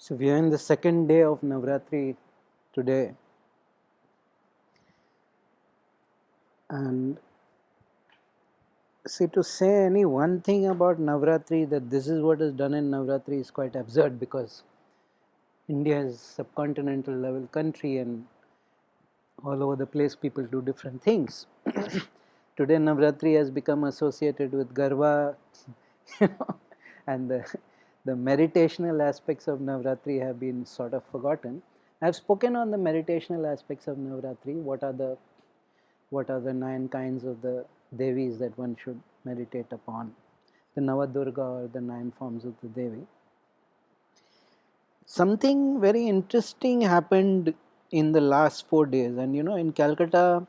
So we are in the second day of Navaratri today, and see, to say any one thing about Navaratri, that this is what is done in Navaratri, is quite absurd, because India is a subcontinental level country and all over the place people do different things. Today Navaratri has become associated with Garva, and the meditational aspects of Navaratri have been sort of forgotten. I've spoken on the meditational aspects of Navaratri. What are the 9 kinds of the Devis that one should meditate upon? The Navadurga, or the 9 forms of the Devi. Something very interesting happened in the last 4 days, and in Calcutta,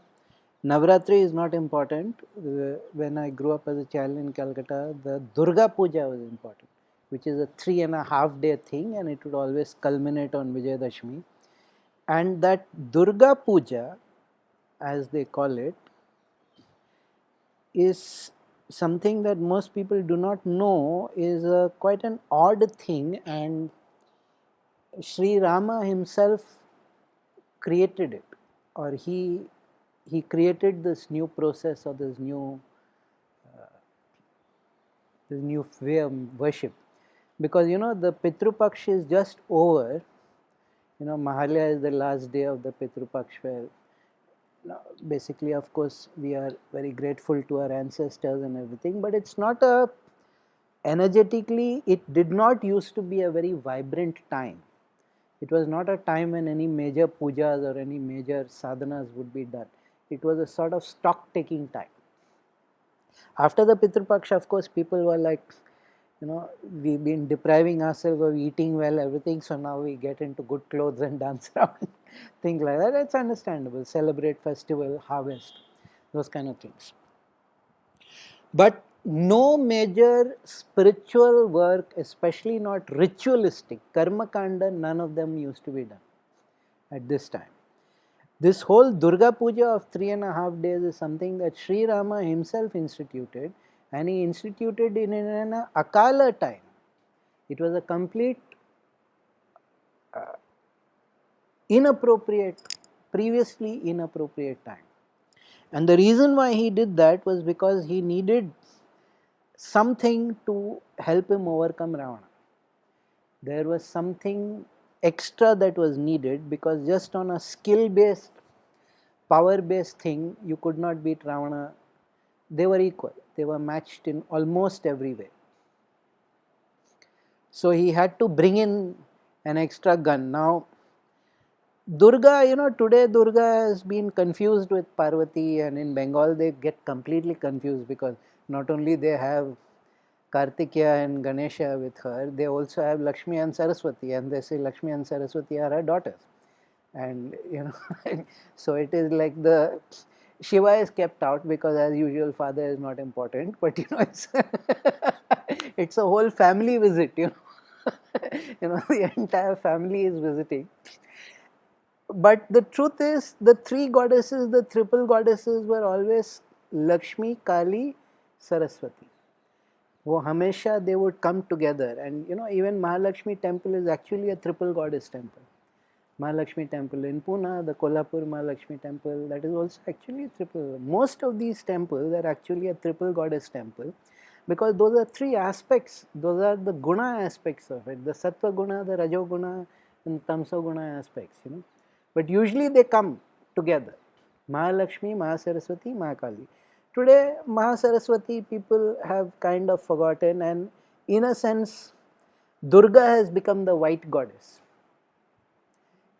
Navaratri is not important. When I grew up as a child in Calcutta, the Durga Puja was important, which is a 3.5-day thing, and it would always culminate on Vijayadashmi. And that Durga Puja, as they call it, is something that most people do not know is quite an odd thing, and Sri Rama himself created it, or he created this new process, or this new way of worship, because the Pitru Paksh is just over. Mahalya is the last day of the Pitru Paksh, where basically, of course, we are very grateful to our ancestors and everything, but it's not energetically, it did not used to be a very vibrant time. It was not a time when any major pujas or any major sadhanas would be done. It was a sort of stock taking time. After the Pitru Paksha, of course, people were like, we've been depriving ourselves of eating well, everything, so now we get into good clothes and dance around, things like that. It's understandable. Celebrate festival, harvest, those kind of things. But no major spiritual work, especially not ritualistic, karma kanda, none of them used to be done at this time. This whole Durga Puja of 3.5 days is something that Sri Rama himself instituted, and he instituted in an Akala time. It was a complete previously inappropriate time. And the reason why he did that was because he needed something to help him overcome Ravana. There was something extra that was needed, because just on a skill-based, power-based thing, you could not beat Ravana. They were equal. They were matched in almost every way. So he had to bring in an extra gun. Now, Durga, today Durga has been confused with Parvati, and in Bengal they get completely confused, because not only they have Kartikeya and Ganesha with her, they also have Lakshmi and Saraswati, and they say Lakshmi and Saraswati are her daughters. And so it is like the Shiva is kept out, because as usual father is not important, but it's it's a whole family visit. The entire family is visiting. But the truth is, the 3 goddesses, the triple goddesses, were always Lakshmi, Kali, Saraswati. Hamesha they would come together, and even Mahalakshmi temple is actually a triple goddess temple. Mahalakshmi temple in Pune, the Kolhapur Mahalakshmi temple, that is also actually a triple. Most of these temples are actually a triple goddess temple, because those are 3 aspects. Those are the guna aspects of it: the sattva guna, the rajo guna, and tamso guna aspects. But usually they come together: Mahalakshmi, Mahasaraswati, Mahakali. Today, Mahasaraswati people have kind of forgotten, and in a sense, Durga has become the white goddess.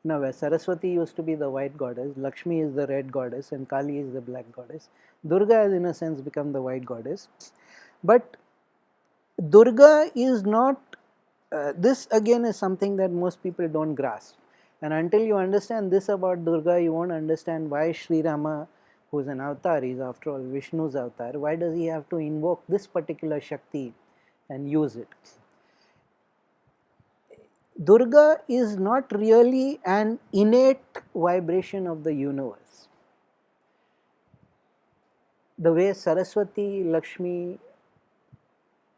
Where Saraswati used to be the white goddess, Lakshmi is the red goddess, and Kali is the black goddess. Durga has, in a sense, become the white goddess. But Durga is not, this again is something that most people don't grasp. And until you understand this about Durga, you won't understand why Sri Rama, who is an avatar, is after all Vishnu's avatar, why does he have to invoke this particular Shakti and use it? Durga is not really an innate vibration of the universe. The way Saraswati, Lakshmi,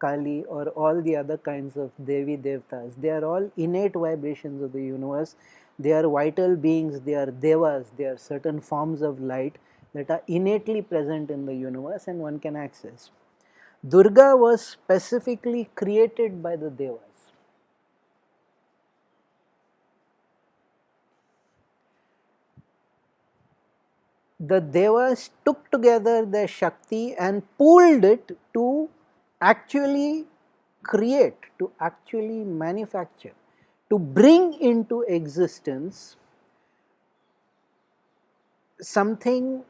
Kali or all the other kinds of Devi Devtas, they are all innate vibrations of the universe. They are vital beings, they are Devas, they are certain forms of light that are innately present in the universe and one can access. Durga was specifically created by the Devas. The Devas took together their Shakti and pooled it to actually create, to actually manufacture, to bring into existence something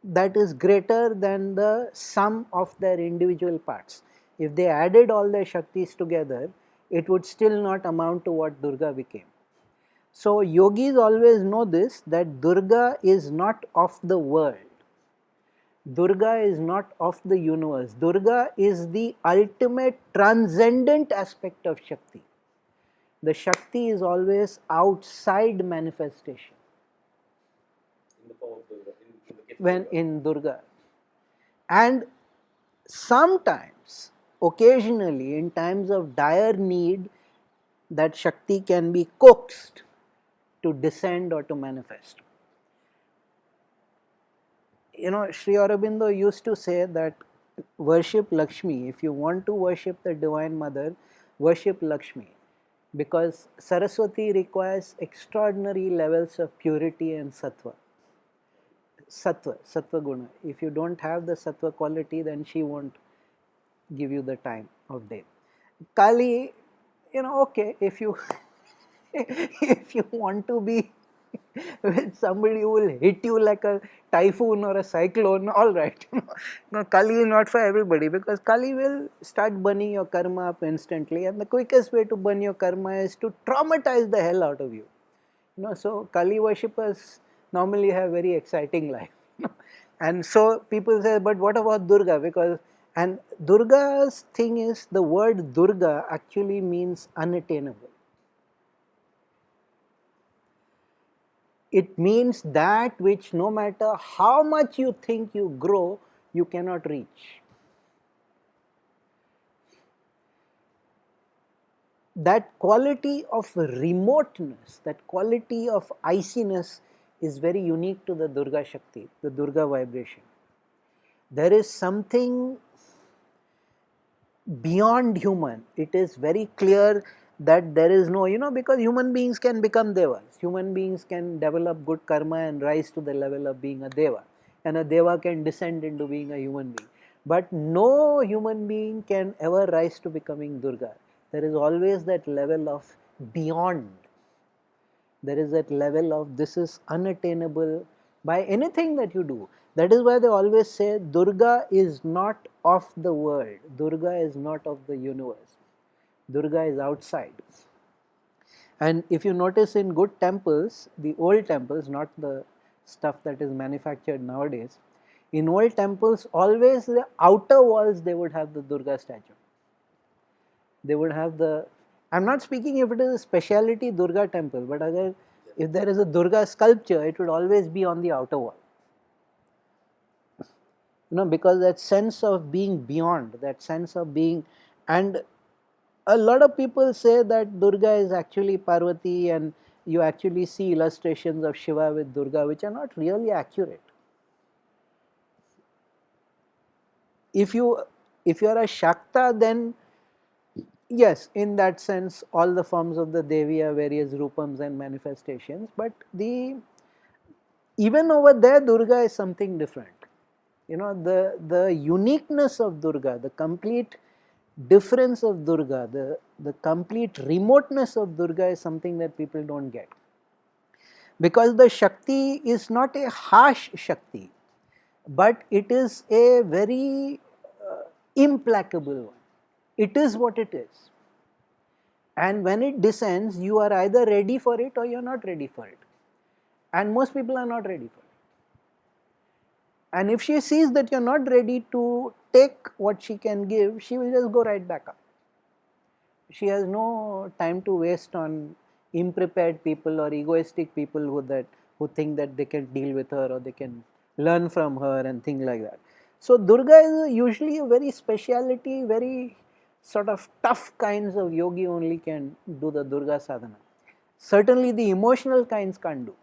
that is greater than the sum of their individual parts. If they added all their Shaktis together, it would still not amount to what Durga became. So yogis always know this, that Durga is not of the world. Durga is not of the universe. Durga is the ultimate transcendent aspect of Shakti. The Shakti is always outside manifestation. In the form of Durga, in the case of When Durga. in Durga. And sometimes, occasionally, in times of dire need, that Shakti can be coaxed to descend or to manifest. You know, Sri Aurobindo used to say that worship Lakshmi. If you want to worship the Divine Mother, worship Lakshmi. Because Saraswati requires extraordinary levels of purity and sattva. Sattva guna. If you don't have the sattva quality, then she won't give you the time of day. Kali, you know, okay, if you if you want to be with somebody who will hit you like a typhoon or a cyclone, all right. No, Kali is not for everybody, because Kali will start burning your karma up instantly, and the quickest way to burn your karma is to traumatize the hell out of you. You know, so Kali worshippers normally have very exciting life. And so people say, but what about Durga? Because, and Durga's thing is, the word Durga actually means unattainable. It means that which, no matter how much you think you grow, you cannot reach. That quality of remoteness, that quality of iciness is very unique to the Durga Shakti, the Durga vibration. There is something beyond human. It is very clear that there is no, you know, because human beings can become devas. Human beings can develop good karma and rise to the level of being a deva. And a deva can descend into being a human being. But no human being can ever rise to becoming Durga. There is always that level of beyond. There is that level of this is unattainable by anything that you do. That is why they always say Durga is not of the world. Durga is not of the universe. Durga is outside. And if you notice in good temples, the old temples, not the stuff that is manufactured nowadays, in old temples, always the outer walls they would have the Durga statue. They would have the, I'm not speaking if it is a speciality Durga temple, but if there is a Durga sculpture, it would always be on the outer wall. You know, because that sense of being beyond, that sense of being, and a lot of people say that Durga is actually Parvati, and you actually see illustrations of Shiva with Durga which are not really accurate. If you are a Shakta, then yes, in that sense, all the forms of the Devi are various Rupams and manifestations, but even over there, Durga is something different. You know, the uniqueness of Durga, the complete difference of Durga, the complete remoteness of Durga is something that people don't get. Because the Shakti is not a harsh Shakti, but it is a very implacable one. It is what it is. And when it descends, you are either ready for it or you are not ready for it. And most people are not ready for it. And if she sees that you are not ready to take what she can give, she will just go right back up. She has no time to waste on unprepared people or egoistic people who think that they can deal with her or they can learn from her and things like that. So Durga is usually a very speciality, very sort of tough kinds of yogi only can do the Durga sadhana. Certainly the emotional kinds can't do.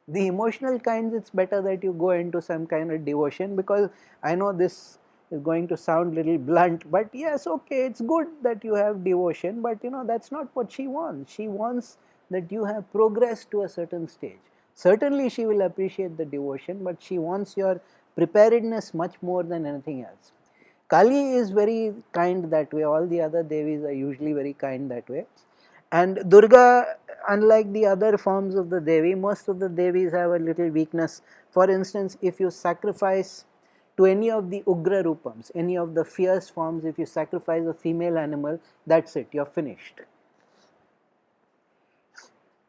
The emotional kinds, it's better that you go into some kind of devotion, because I know this is going to sound little blunt, but yes, okay, it's good that you have devotion, but that's not what she wants. She wants that you have progressed to a certain stage. Certainly she will appreciate the devotion, but she wants your preparedness much more than anything else. Kali is very kind that way. All the other Devis are usually very kind that way. And Durga, unlike the other forms of the Devi, most of the Devis have a little weakness. For instance, if you sacrifice to any of the Ugra Rupams, any of the fierce forms, if you sacrifice a female animal, that's it, you're finished.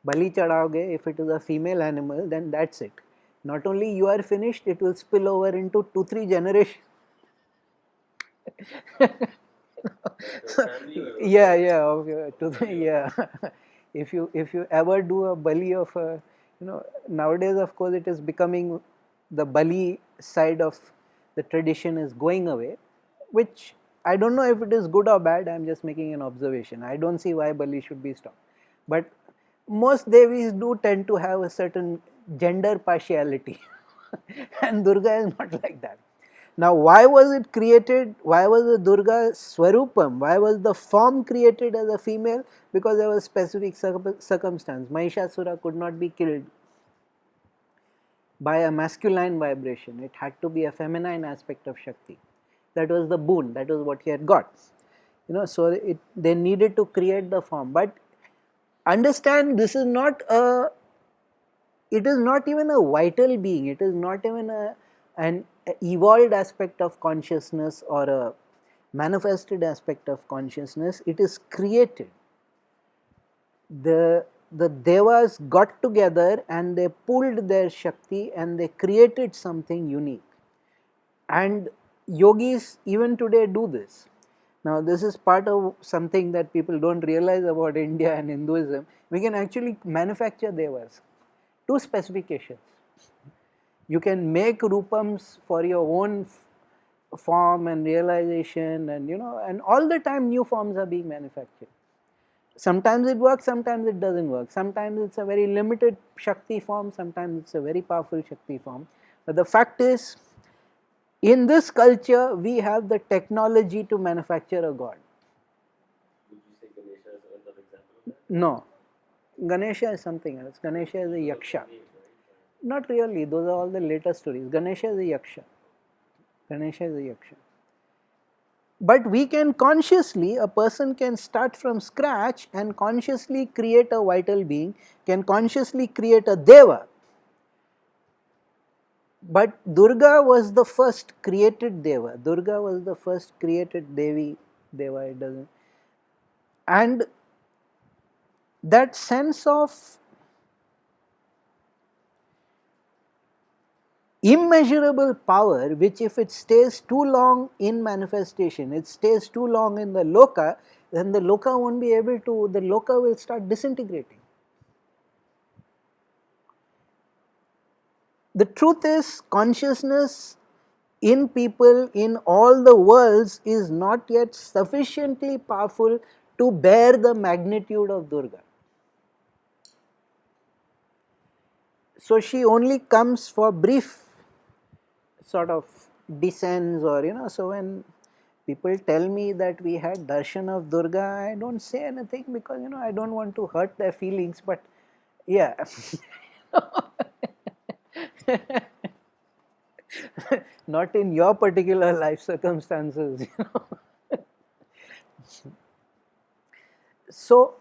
Bali chadaoge, if it is a female animal, then that's it. Not only you are finished, it will spill over into 2-3 generations. Yeah, okay, yeah. If you ever do a bali of a, nowadays of course it is becoming, the bali side of the tradition is going away, which I don't know if it is good or bad. I'm just making an observation. I don't see why bali should be stopped, but most devis do tend to have a certain gender partiality and Durga is not like that. Now, why was it created? Why was the Durga Swarupam? Why was the form created as a female? Because there was specific circumstance. Mahishasura could not be killed by a masculine vibration. It had to be a feminine aspect of Shakti. That was the boon. That was what he had got. So they needed to create the form. But understand, this is not a. It is not even a vital being. It is not even an evolved aspect of consciousness or a manifested aspect of consciousness. It is created. The devas got together and they pulled their Shakti and they created something unique. And yogis even today do this. Now, this is part of something that people don't realize about India and Hinduism. We can actually manufacture devas to specifications. You can make rupams for your own form and realization, and and all the time new forms are being manufactured. Sometimes it works, sometimes it doesn't work. Sometimes it's a very limited Shakti form, sometimes it's a very powerful Shakti form. But the fact is, in this culture, we have the technology to manufacture a god. Would you say Ganesha is another example of that? No. Ganesha is something else. Ganesha is a yaksha. Not really, those are all the later stories. Ganesha is a yaksha. Ganesha is a yaksha. But we can consciously, a person can start from scratch and consciously create a vital being, can consciously create a deva. But Durga was the first created deva. Durga was the first created devi, deva, it doesn't. And that sense of immeasurable power, which if it stays too long in manifestation, it stays too long in the loka, then the loka won't be able to, the loka will start disintegrating. The truth is, consciousness in people in all the worlds is not yet sufficiently powerful to bear the magnitude of Durga. So she only comes for brief sort of descends, or so when people tell me that we had darshan of Durga, I don't say anything because I don't want to hurt their feelings, but yeah. Not in your particular life circumstances. So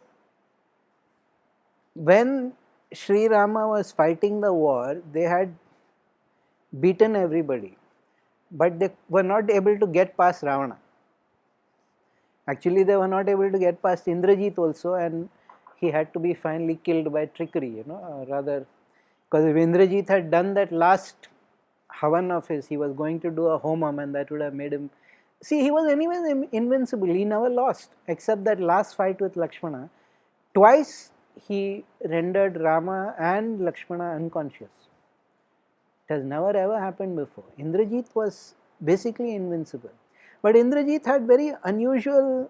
when Sri Rama was fighting the war, they had beaten everybody, but they were not able to get past Ravana. Actually, they were not able to get past Indrajit also, and he had to be finally killed by trickery, rather, because if Indrajit had done that last Havan of his, he was going to do a homam, and that would have made him. See, he was anyways invincible, he never lost, except that last fight with Lakshmana. Twice he rendered Rama and Lakshmana unconscious. It has never ever happened before. Indrajit was basically invincible. But Indrajit had very unusual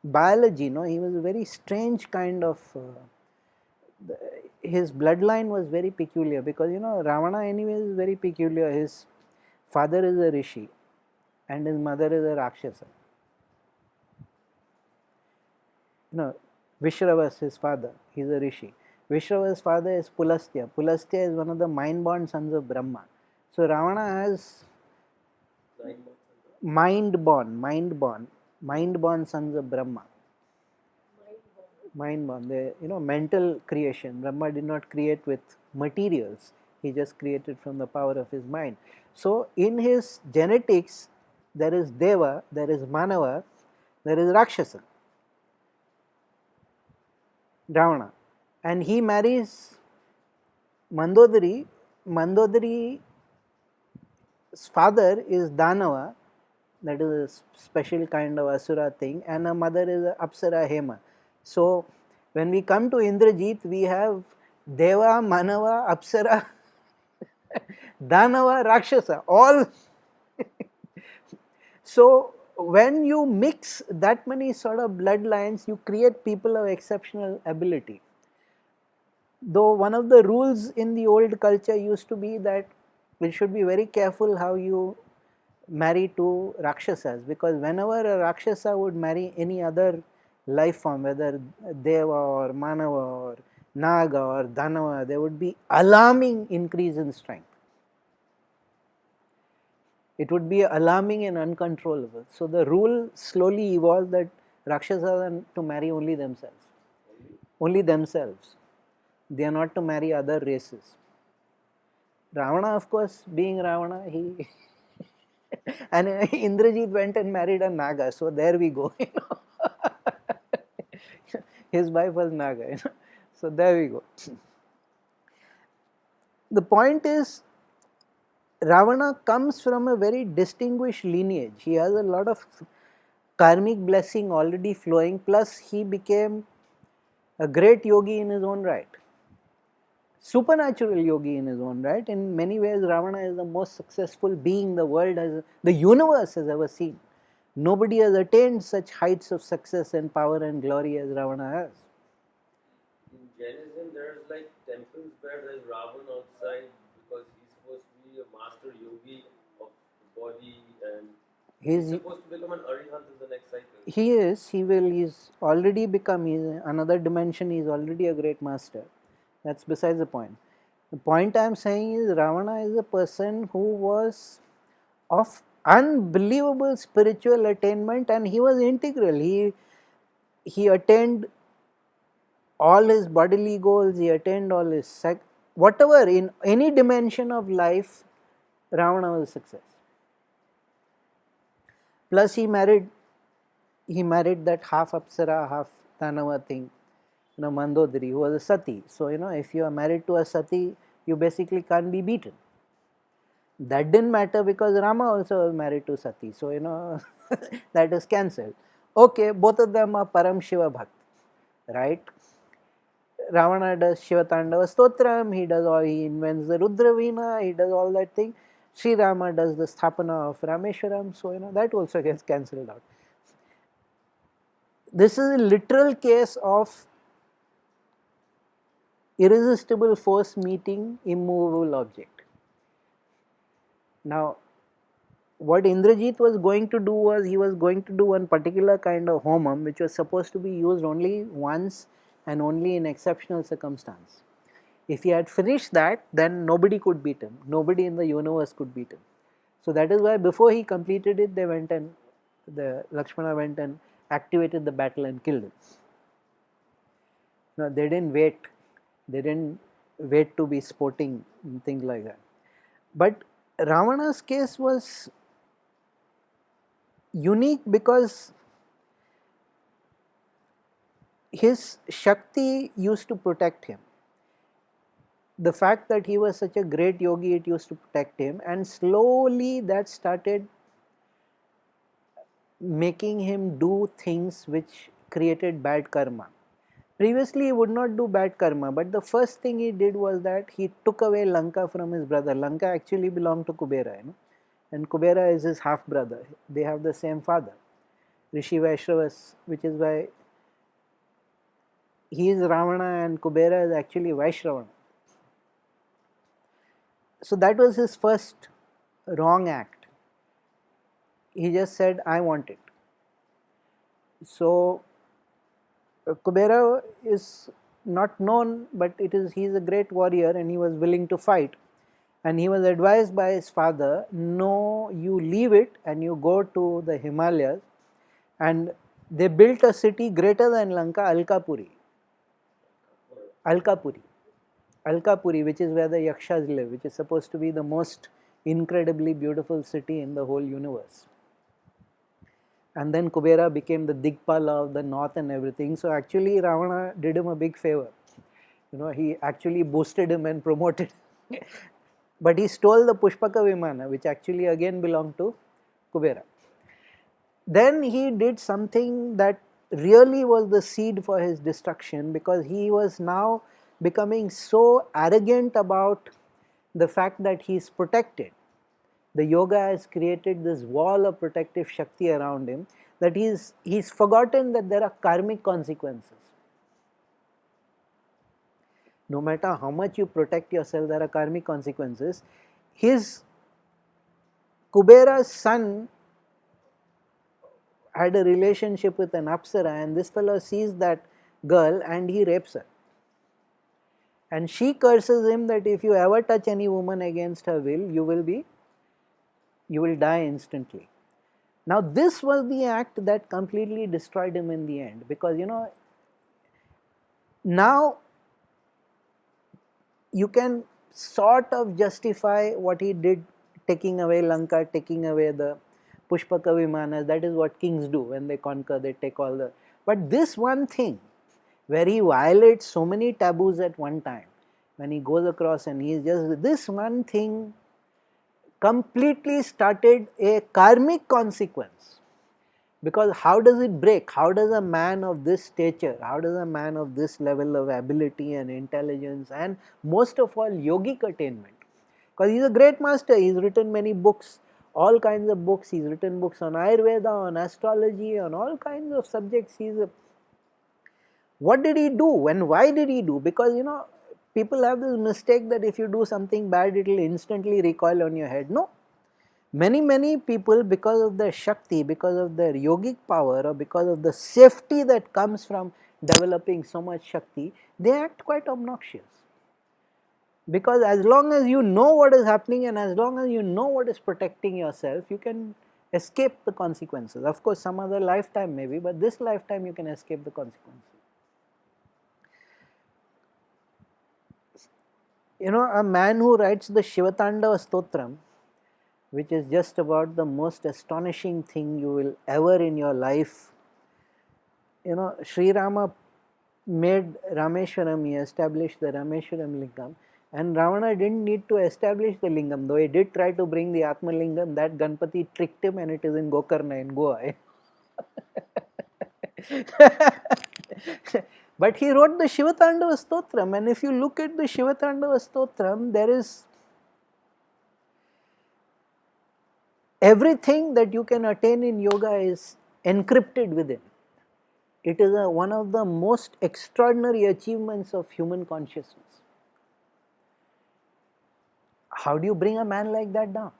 biology, no? He was a very strange kind of, his bloodline was very peculiar, because Ravana anyway is very peculiar. His father is a rishi and his mother is a rakshasa. Vishravas, his father, he is a rishi. Vishravas' father is Pulastya. Pulastya is one of the mind-born sons of Brahma. So Ravana has mind-born sons of Brahma. Mind-born, the mental creation. Brahma did not create with materials. He just created from the power of his mind. So in his genetics, there is Deva, there is Manava, there is Rakshasa, Ravana. And he marries Mandodari. Mandodari's father is Danava, that is a special kind of Asura thing, and her mother is Apsara Hema. So when we come to Indrajit, we have Deva, Manava, Apsara, Danava, Rakshasa, all. So when you mix that many sort of bloodlines, you create people of exceptional ability. Though one of the rules in the old culture used to be that we should be very careful how you marry two Rakshasas, because whenever a Rakshasa would marry any other life form, whether Deva or Manava or Naga or Dhanava, there would be alarming increase in strength. It would be alarming and uncontrollable. So the rule slowly evolved that Rakshasas are to marry only themselves. Only themselves. They are not to marry other races. Ravana, of course, being Ravana, he and Indrajit went and married a Naga. So there we go. His wife was Naga. So there we go. The point is, Ravana comes from a very distinguished lineage. He has a lot of karmic blessing already flowing, plus he became a great yogi in his own right. Supernatural yogi in his own right. In many ways, Ravana is the most successful being the universe has ever seen. Nobody has attained such heights of success and power and glory as Ravana has. In Jainism, there's like temples where there's Ravan outside because he's supposed to be a master yogi of the body, and he's supposed to become an arihant in the next cycle. He is. He's already become. He's another dimension. He's already a great master. That's besides the point. The point I'm saying is Ravana is a person who was of unbelievable spiritual attainment, and he was integral. He attained all his bodily goals, he attained all his whatever, in any dimension of life, Ravana was a success. Plus he married that half Apsara, half Danava thing, Mandodari, who was a Sati. So, if you are married to a Sati, you basically can't be beaten. That didn't matter because Rama also was married to Sati. So, that is cancelled. Okay, both of them are Param Shiva Bhakt, right? Ravana does Shiva Tandava Stotram, he invents the Rudra Veena, he does all that thing. Sri Rama does the Sthapana of Rameshwaram, so that also gets cancelled out. This is a literal case of irresistible force meeting immovable object. Now, what Indrajit was going to do was, he was going to do one particular kind of homam which was supposed to be used only once and only in exceptional circumstance. If he had finished that, then nobody could beat him. Nobody in the universe could beat him. So that is why before he completed it, Lakshmana went and activated the battle and killed him. No, they didn't wait. They didn't wait to be sporting and things like that. But Ravana's case was unique because his Shakti used to protect him. The fact that he was such a great yogi, it used to protect him, and slowly that started making him do things which created bad karma. Previously he would not do bad karma, but the first thing he did was that he took away Lanka from his brother. Lanka actually belonged to Kubera. and Kubera is his half brother. They have the same father, Rishi Vaishravas, which is why he is Ravana and Kubera is actually Vaishravana. So that was his first wrong act. He just said, I want it. So Kubera is not known, but he is a great warrior and he was willing to fight. And he was advised by his father, no, you leave it and you go to the Himalayas. And they built a city greater than Lanka, Alkapuri. Alkapuri, which is where the Yakshas live, which is supposed to be the most incredibly beautiful city in the whole universe. And then Kubera became the Digpala of the north and everything. So actually Ravana did him a big favor. He actually boosted him and promoted him. But he stole the Pushpaka Vimana, which actually again belonged to Kubera. Then he did something that really was the seed for his destruction, because he was now becoming so arrogant about the fact that he is protected. The yoga has created this wall of protective Shakti around him, that he's forgotten that there are karmic consequences. No matter how much you protect yourself, there are karmic consequences. Kubera's son had a relationship with an Apsara, and this fellow sees that girl and he rapes her. And she curses him that if you ever touch any woman against her will, you will die instantly. Now this was the act that completely destroyed him in the end, because now you can sort of justify what he did, taking away Lanka, taking away the Pushpaka Vimanas. That is what kings do when they conquer, they take all the... But this one thing, where he violates so many taboos at one time, when he goes across and he's just... This one thing completely started a karmic consequence. Because how does it break? How does a man of this stature, how does a man of this level of ability and intelligence, and most of all yogic attainment, because he's a great master, he's written many books, all kinds of books, he's written books on Ayurveda, on astrology, on all kinds of subjects. What did he do and why did he do? Because people have this mistake that if you do something bad, it will instantly recoil on your head. No. Many people, because of their Shakti, because of their yogic power, or because of the safety that comes from developing so much Shakti, they act quite obnoxious. Because as long as you know what is happening and as long as you know what is protecting yourself, you can escape the consequences. Of course, some other lifetime maybe, but this lifetime you can escape the consequences. A man who writes the Shivatandava Stotram, which is just about the most astonishing thing you will ever in your life. Sri Rama made Rameshwaram, he established the Rameshwaram Lingam, and Ravana didn't need to establish the Lingam, though he did try to bring the Atma Lingam. That Ganpati tricked him, and it is in Gokarna in Goa. But he wrote the Shivatandava Stotram, and if you look at the Shivatandava Stotram, there is everything that you can attain in yoga is encrypted within. It is one of the most extraordinary achievements of human consciousness. How do you bring a man like that down?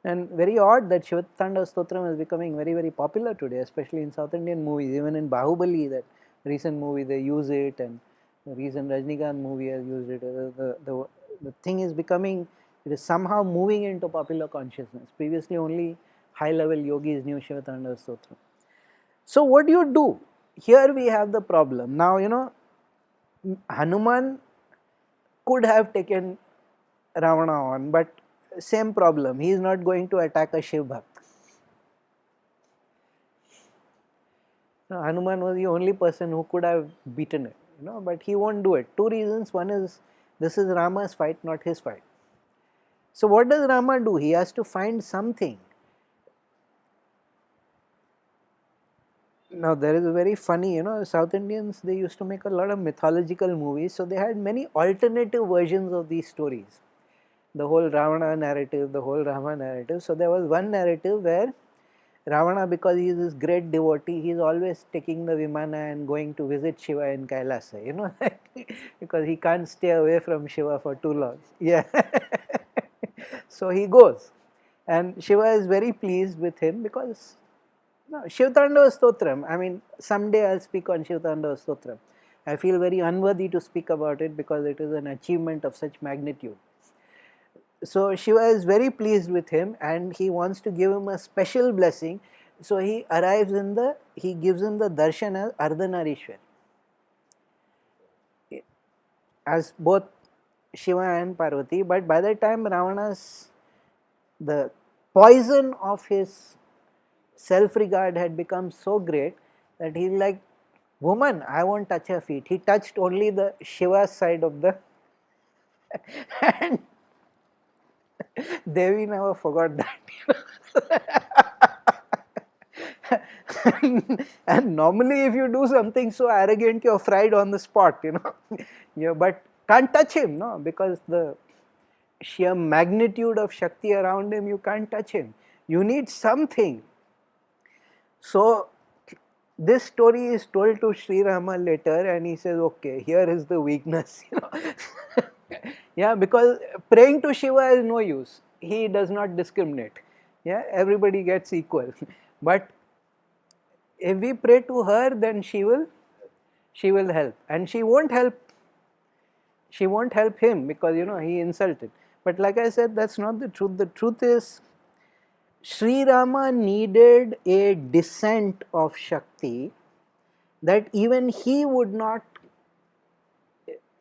And very odd that Shivatandava Stotram is becoming very popular today, especially in South Indian movies. Even in Bahubali, that recent movie, they use it, and the recent Rajnikant movie has used it. The thing is becoming, it is somehow moving into popular consciousness. Previously only high level yogis knew Shivatandava Stotram. So what do you do? Here we have the problem. Now Hanuman could have taken Ravana on, but same problem, he is not going to attack a Shiv Bhakt. Hanuman was the only person who could have beaten it, but he won't do it. Two reasons. One is, this is Rama's fight, not his fight. So what does Rama do? He has to find something. Now there is a very funny, South Indians, they used to make a lot of mythological movies, so they had many alternative versions of these stories. the whole Ravana narrative, the whole Rama narrative. So there was one narrative where Ravana, because he is this great devotee, he is always taking the Vimana and going to visit Shiva in Kailasa, because he can't stay away from Shiva for too long. Yeah. So he goes. And Shiva is very pleased with him because Shivatandava Stotram, I mean, someday I'll speak on Shivatandava Stotram. I feel very unworthy to speak about it because it is an achievement of such magnitude. So Shiva is very pleased with him and he wants to give him a special blessing. So he gives him the darshan as Ardhanarishwar, as both Shiva and Parvati. But by the time the poison of his self-regard had become so great that he's like, woman, I won't touch her feet. He touched only the Shiva side of the and Devi never forgot that. And normally if you do something so arrogant, you're fried on the spot, but can't touch him, no, because the sheer magnitude of Shakti around him, you can't touch him. You need something. So this story is told to Sri Rama later and he says, okay, here is the weakness. Yeah, because praying to Shiva is no use. He does not discriminate. Yeah, everybody gets equal. But if we pray to her, then she will help. And she won't help him because he insulted. But like I said, that's not the truth. The truth is Sri Rama needed a descent of Shakti that even he would not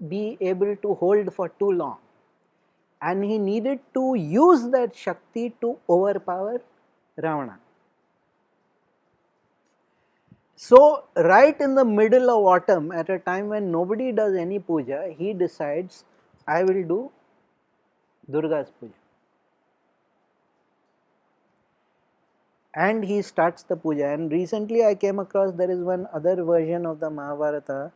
be able to hold for too long. And he needed to use that Shakti to overpower Ravana. So, right in the middle of autumn, at a time when nobody does any puja, he decides, I will do Durga's puja. And he starts the puja. And recently I came across, there is one other version of the Mahabharata.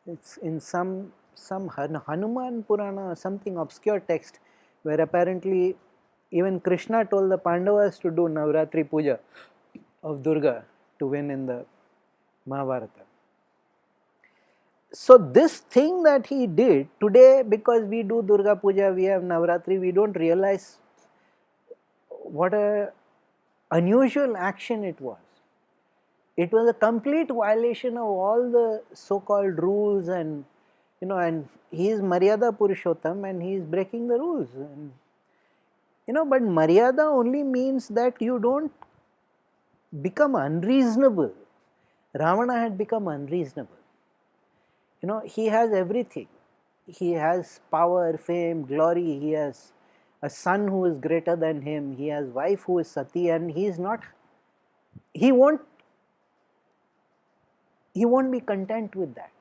It's in some Hanuman Purana, something obscure text, where apparently even Krishna told the Pandavas to do Navaratri Puja of Durga to win in the Mahabharata. So this thing that he did today, because we do Durga Puja, we have Navaratri, we don't realize what a unusual action it was. It was a complete violation of all the so-called rules, and and he is Maryada Purushottam and he is breaking the rules. And, but Maryada only means that you don't become unreasonable. Ravana had become unreasonable. He has everything. He has power, fame, glory. He has a son who is greater than him. He has wife who is Sati, and he won't be content with that.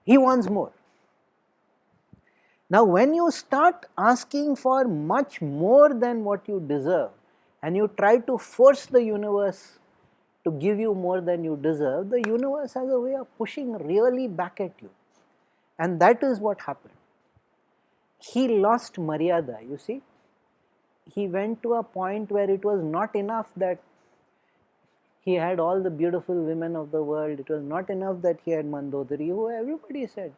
He wants more. Now, when you start asking for much more than what you deserve, and you try to force the universe to give you more than you deserve, the universe has a way of pushing really back at you. And that is what happened. He lost Maryada, you see. He went to a point where it was not enough that he had all the beautiful women of the world. It was not enough that he had Mandodari, who everybody said,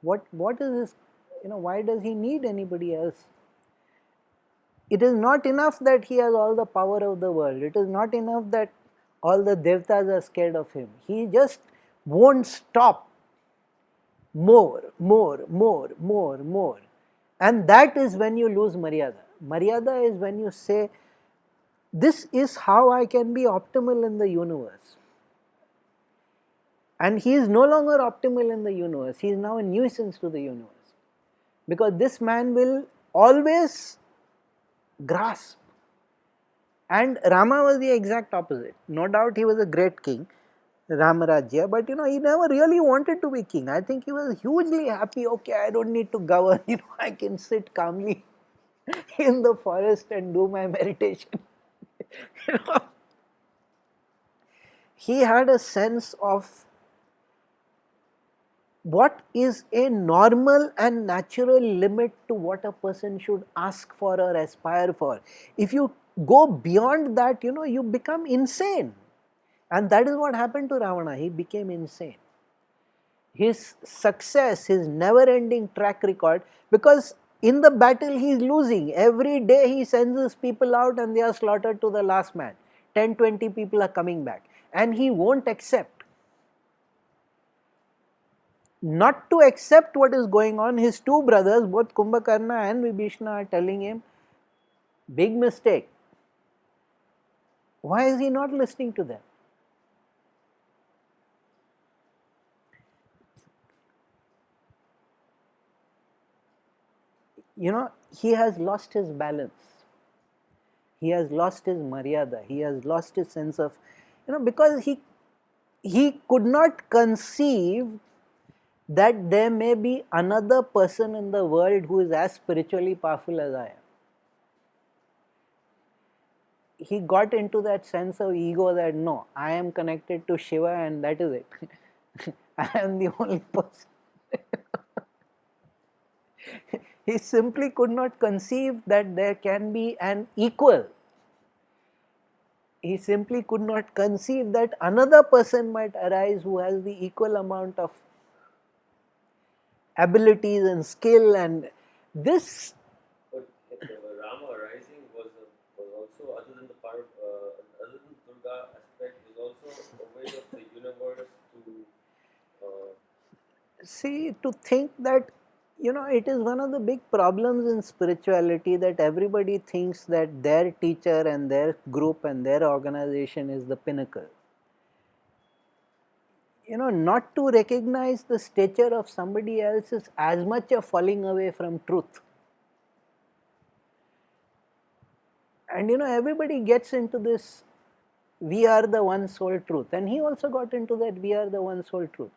what is this? Why does he need anybody else? It is not enough that he has all the power of the world. It is not enough that all the devtas are scared of him. He just won't stop. More. And that is when you lose Maryada. Maryada is when you say, this is how I can be optimal in the universe. And he is no longer optimal in the universe. He is now a nuisance to the universe. Because this man will always grasp. And Rama was the exact opposite. No doubt he was a great king, Ramarajya, but he never really wanted to be king. I think he was hugely happy, okay, I don't need to govern, I can sit calmly in the forest and do my meditation. He had a sense of what is a normal and natural limit to what a person should ask for or aspire for. If you go beyond that, you become insane. And that is what happened to Ravana. He became insane. His success, his never ending track record, because in the battle he is losing. Every day he sends his people out and they are slaughtered to the last man. 10, 20 people are coming back. And he won't accept. Not to accept what is going on, his two brothers, both Kumbhakarna and Vibhishana, are telling him, big mistake. Why is he not listening to them? He has lost his balance. He has lost his maryada. He has lost his sense of, because he could not conceive that there may be another person in the world who is as spiritually powerful as I am. He got into that sense of ego that no, I am connected to Shiva and that is it. I am the only person. He simply could not conceive that there can be an equal. He simply could not conceive that another person might arise who has the equal amount of abilities and skill, and this. But Rama rising was also, other than other than Durga aspect, is also a way of the universe to see, to think that it is one of the big problems in spirituality that everybody thinks that their teacher and their group and their organization is the pinnacle. Not to recognize the stature of somebody else is as much a falling away from truth. And everybody gets into this, we are the one sole truth, and he also got into that, we are the one sole truth.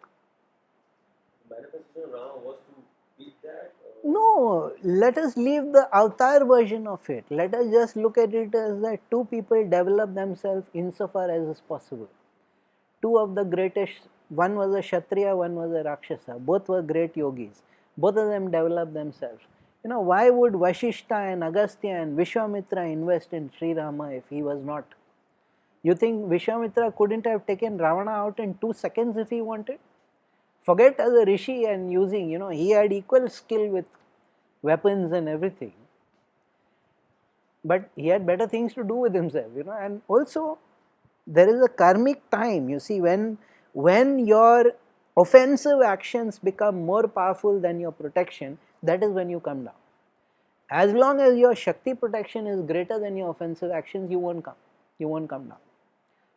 Manifestation of Rama was to beat that? No, let us leave the avatar version of it. Let us just look at it as that two people develop themselves insofar as is possible. Two of the greatest, one was a Kshatriya, one was a Rakshasa. Both were great yogis. Both of them developed themselves. Why would Vashishta and Agastya and Vishwamitra invest in Sri Rama if he was not? You think Vishwamitra couldn't have taken Ravana out in 2 seconds if he wanted? Forget as a rishi and using, he had equal skill with weapons and everything. But he had better things to do with himself, and also there is a karmic time, you see, when your offensive actions become more powerful than your protection, that is when you come down. As long as your Shakti protection is greater than your offensive actions, you won't come down.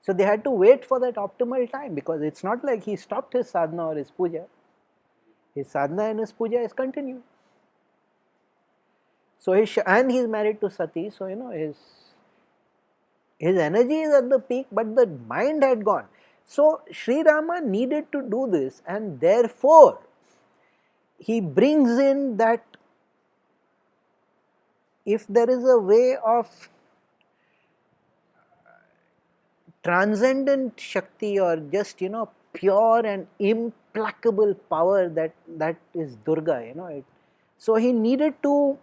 So they had to wait for that optimal time, because it's not like he stopped his sadhana or his puja. His sadhana and his puja is continued. So and he's married to Sati, so his energy is at the peak, but the mind had gone. So Sri Rama needed to do this, and therefore he brings in that if there is a way of transcendent Shakti or just pure and implacable power that is Durga, so he needed to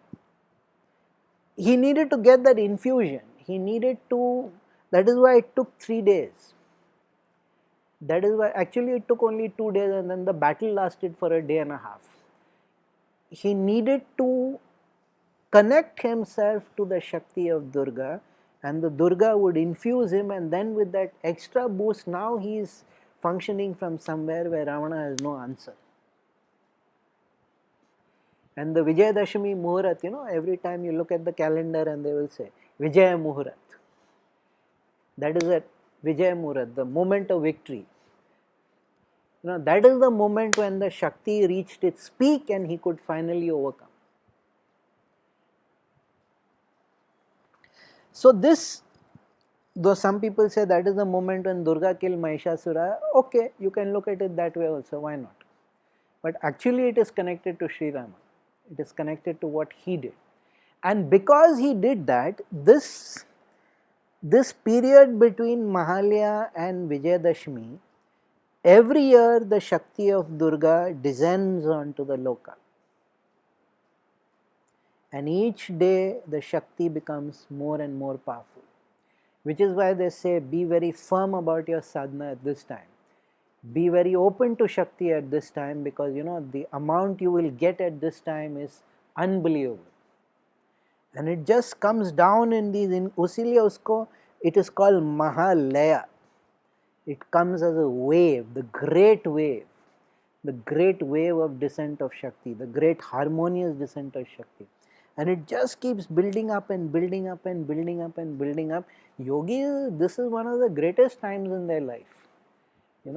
get that infusion. That is why it took 3 days. That is why actually it took only 2 days, and then the battle lasted for a day and a half. He needed to connect himself to the Shakti of Durga, and the Durga would infuse him, and then with that extra boost, now he is functioning from somewhere where Ravana has no answer. And the Vijayadashami Muhurat, every time you look at the calendar and they will say Vijaya Muhurat. That is a Vijaya Muhurat, the moment of victory. That is the moment when the Shakti reached its peak and he could finally overcome. So this, though some people say that is the moment when Durga killed Mahishasura, okay, you can look at it that way also, why not? But actually it is connected to Sri Rama. It is connected to what he did. And because he did that, this period between Mahalaya and Vijayadashmi every year the Shakti of Durga descends onto the Loka. And each day the Shakti becomes more and more powerful. Which is why they say be very firm about your sadhana at this time. Be very open to Shakti at this time, because the amount you will get at this time is unbelievable. And it just comes down in these, usilie usko, it is called Mahalaya. It comes as a wave, the great wave of descent of Shakti, the great harmonious descent of Shakti. And it just keeps building up and building up and building up and building up. Yogis, this is one of the greatest times in their life. The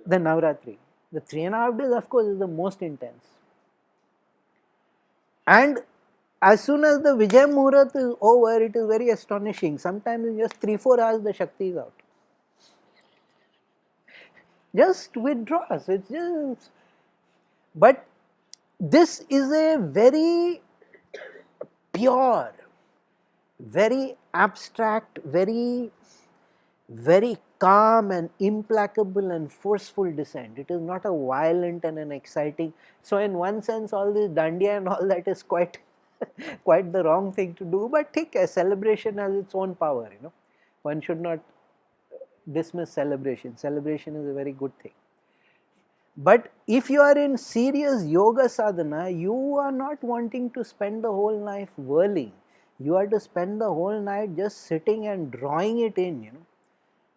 Navaratri. The 3.5 days, of course, is the most intense. And as soon as the Vijay Muhurat is over, it is very astonishing. Sometimes in just 3-4 hours, the Shakti is out. Just withdraws. It's just. But this is a very pure, very abstract, very calm and implacable and forceful descent. It is not a violent and an exciting. So in one sense, all this dandiya and all that is quite the wrong thing to do. But take a celebration has its own power. One should not dismiss celebration. Celebration is a very good thing. But if you are in serious yoga sadhana, you are not wanting to spend the whole night whirling. You are to spend the whole night just sitting and drawing it in,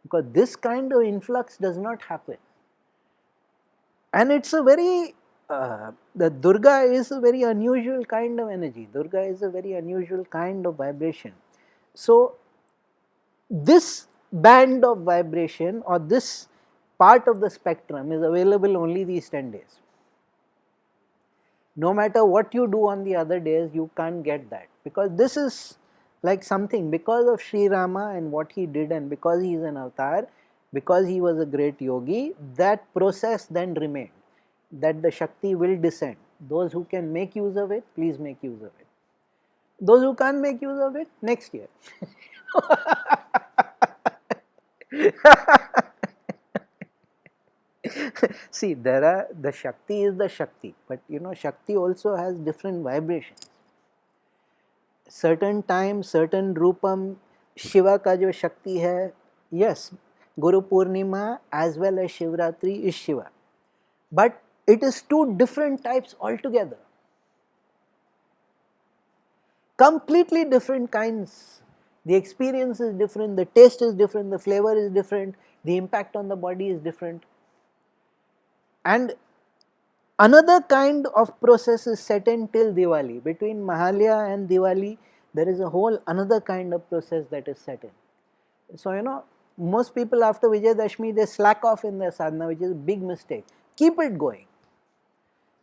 because this kind of influx does not happen. And it's a very, the Durga is a very unusual kind of energy. Durga is a very unusual kind of vibration. So, this band of vibration or this part of the spectrum is available only these 10 days. No matter what you do on the other days, you can't get that, because this is like something, because of Sri Rama and what he did, and because he is an avatar, because he was a great yogi, that process then remained, that the Shakti will descend. Those who can make use of it, please make use of it. Those who can't make use of it, next year. See, the Shakti is the Shakti, but Shakti also has different vibrations. Certain time, certain Rupam, Shiva ka jo Shakti hai, yes, Guru Purnima as well as Shivratri is Shiva. But it is two different types altogether. Completely different kinds. The experience is different, the taste is different, the flavor is different, the impact on the body is different. And another kind of process is set in till Diwali. Between Mahalaya and Diwali, there is a whole another kind of process that is set in. So, most people after Vijayadashmi, they slack off in their sadhana, which is a big mistake. Keep it going.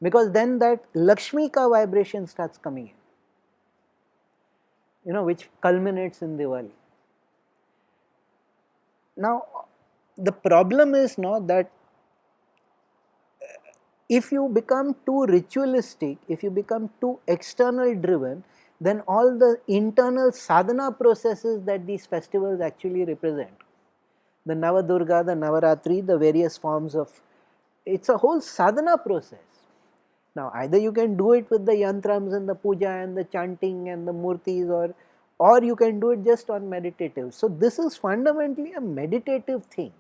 Because then that Lakshmi ka vibration starts coming in, which culminates in Diwali. Now, the problem is not that if you become too ritualistic, if you become too external driven, then all the internal sadhana processes that these festivals actually represent, the Navadurga, the Navaratri, the various forms of, it's a whole sadhana process. Now, either you can do it with the yantrams and the puja and the chanting and the murtis, or you can do it just on meditative. So, this is fundamentally a meditative thing.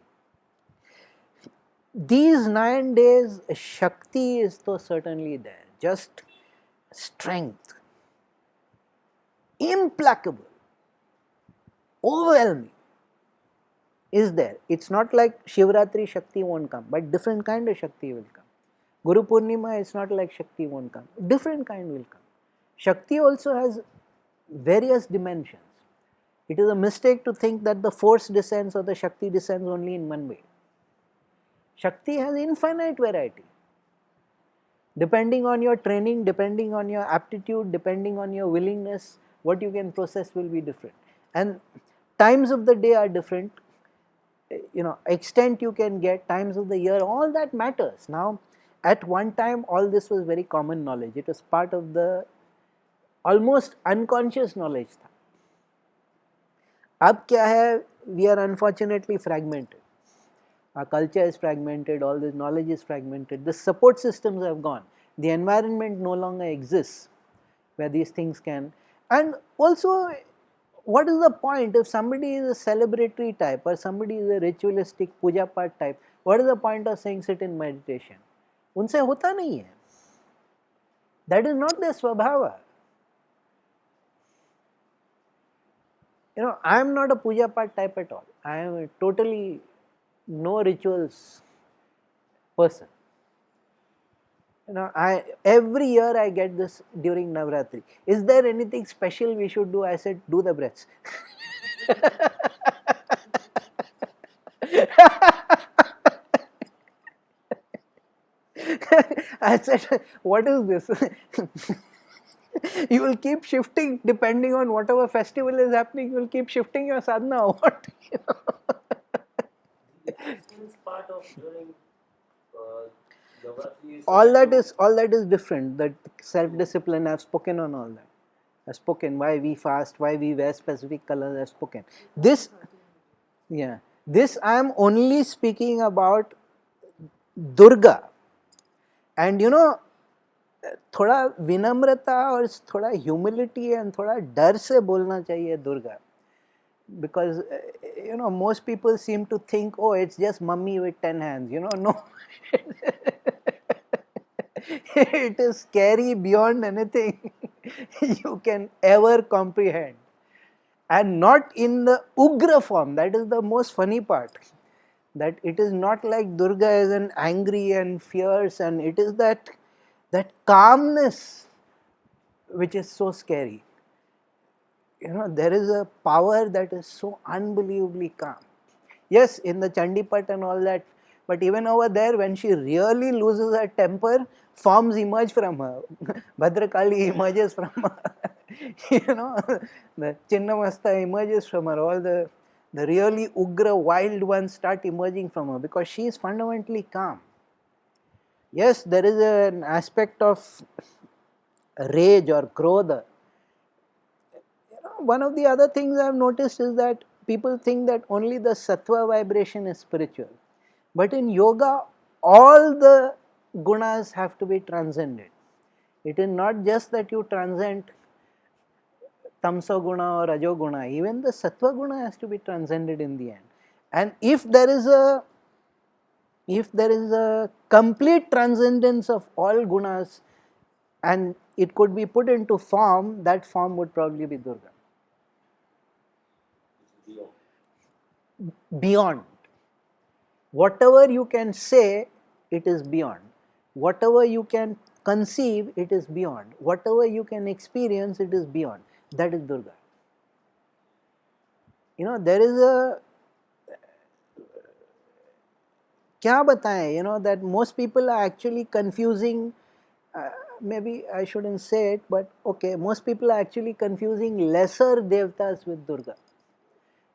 These 9 days, Shakti is so certainly there, just strength, implacable, overwhelming is there. It's not like Shivratri Shakti won't come, but different kind of Shakti will come. Guru Purnima is not like Shakti won't come, different kind will come. Shakti also has various dimensions. It is a mistake to think that the force descends or the Shakti descends only in one way. Shakti has infinite variety. Depending on your training, depending on your aptitude, depending on your willingness, what you can process will be different. And times of the day are different. Extent you can get, times of the year, all that matters. Now, at one time, all this was very common knowledge. It was part of the almost unconscious knowledge. Ab kya hai, we are unfortunately fragmented. Our culture is fragmented, all this knowledge is fragmented, the support systems have gone, the environment no longer exists where these things can. And also, what is the point if somebody is a celebratory type or somebody is a ritualistic puja part type? What is the point of saying sit in meditation? उनसे होता नहीं है. That is not their swabhava. I am not a puja part type at all. I am a totally no rituals person. Every year I get this during Navaratri. Is there anything special we should do? I said, do the breaths. I said, what is this? You will keep shifting depending on whatever festival is happening. You will keep shifting your sadhana or what? The abstinence part of during Navaratri is all that is different. That self-discipline, I've spoken on all that. I've spoken why we fast, why we wear specific colors. I've spoken. This I am only speaking about Durga. And थोड़ा विनम्रता और थोड़ा humility and थोड़ा डर से बोलना चाहिए Durga. Because most people seem to think, oh, it's just mummy with 10 hands. No. It is scary beyond anything you can ever comprehend. And not in the ugra form. That is the most funny part. That it is not like Durga is an angry and fierce, and it is that calmness which is so scary. There is a power that is so unbelievably calm. Yes, in the Chandipat and all that, but even over there, when she really loses her temper, forms emerge from her. Bhadrakali emerges from her. The Chinnamasta emerges from her. All the really ugra, wild ones start emerging from her because she is fundamentally calm. Yes, there is an aspect of rage or krodha. One of the other things I have noticed is that people think that only the sattva vibration is spiritual. But in yoga, all the gunas have to be transcended. It is not just that you transcend tamsa guna or rajo guna, even the sattva guna has to be transcended in the end. And if there is a complete transcendence of all gunas and it could be put into form, that form would probably be Durga. Beyond. Whatever you can say, it is beyond. Whatever you can conceive, it is beyond. Whatever you can experience, it is beyond. That is Durga. There is a kya bataye, that most people are actually confusing, maybe I shouldn't say it, but okay, most people are actually confusing lesser devtas with Durga.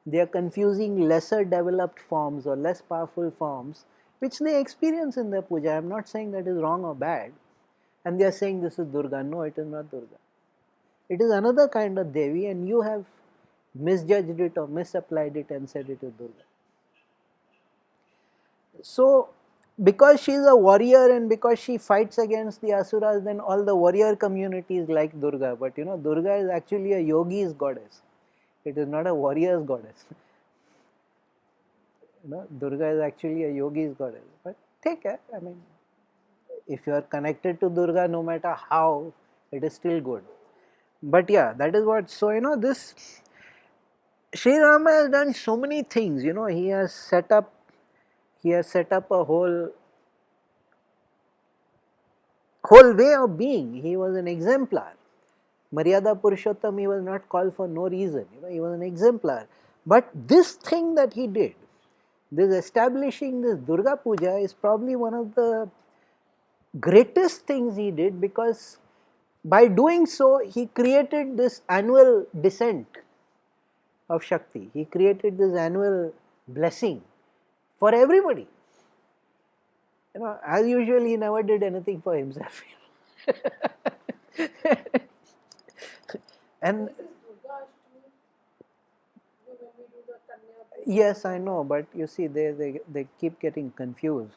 They are confusing lesser developed forms or less powerful forms which they experience in their puja. I am not saying that is wrong or bad. And they are saying this is Durga. No, it is not Durga. It is another kind of Devi, and you have misjudged it or misapplied it and said it is Durga. So, because she is a warrior and because she fights against the asuras, then all the warrior communities like Durga. But Durga is actually a yogi's goddess. It is not a warrior's goddess. Durga is actually a yogi's goddess. But take care. I mean, if you are connected to Durga, no matter how, it is still good. But yeah, that is what. So this Sri Rama has done so many things. He has set up a whole way of being. He was an exemplar. Maryada Purushottam, he was not called for no reason. He was an exemplar. But this thing that he did, this establishing this Durga Puja, is probably one of the greatest things he did, because by doing so, he created this annual descent of Shakti. He created this annual blessing for everybody. As usual, he never did anything for himself. And Yes, I know, but you see, they keep getting confused.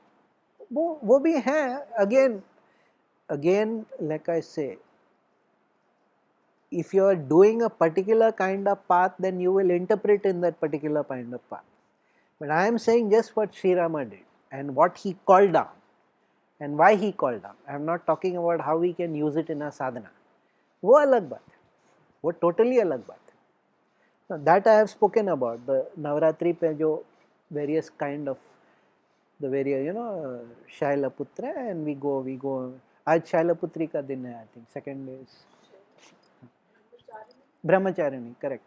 वो भी है, again, like I say, if you are doing a particular kind of path, then you will interpret in that particular kind of path. But I am saying just what Sri Rama did and what he called down and why he called down. I am not talking about how we can use it in a sadhana. वो अलग बात है, वो totally अलग बात है. Now, that I have spoken about. The Navaratri पे जो various kind of the various, Shailaputra, and we go. आज Shailaputri का दिन है, I think. Second day is Brahmacharini, correct.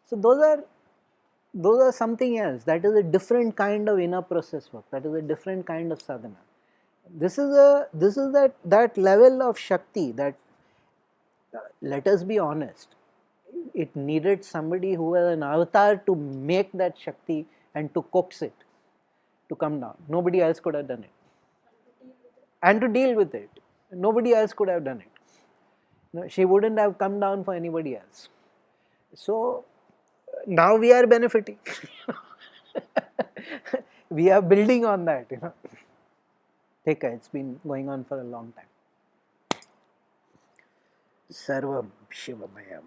So those are something else. That is a different kind of inner process work. That is a different kind of sadhana. This is that level of Shakti that, let us be honest, it needed somebody who was an avatar to make that Shakti and to coax it to come down. Nobody else could have done it. And to deal with it. Nobody else could have done it. She wouldn't have come down for anybody else. So now we are benefiting. We are building on that. It's been going on for a long time. Sarvam Shivamayam.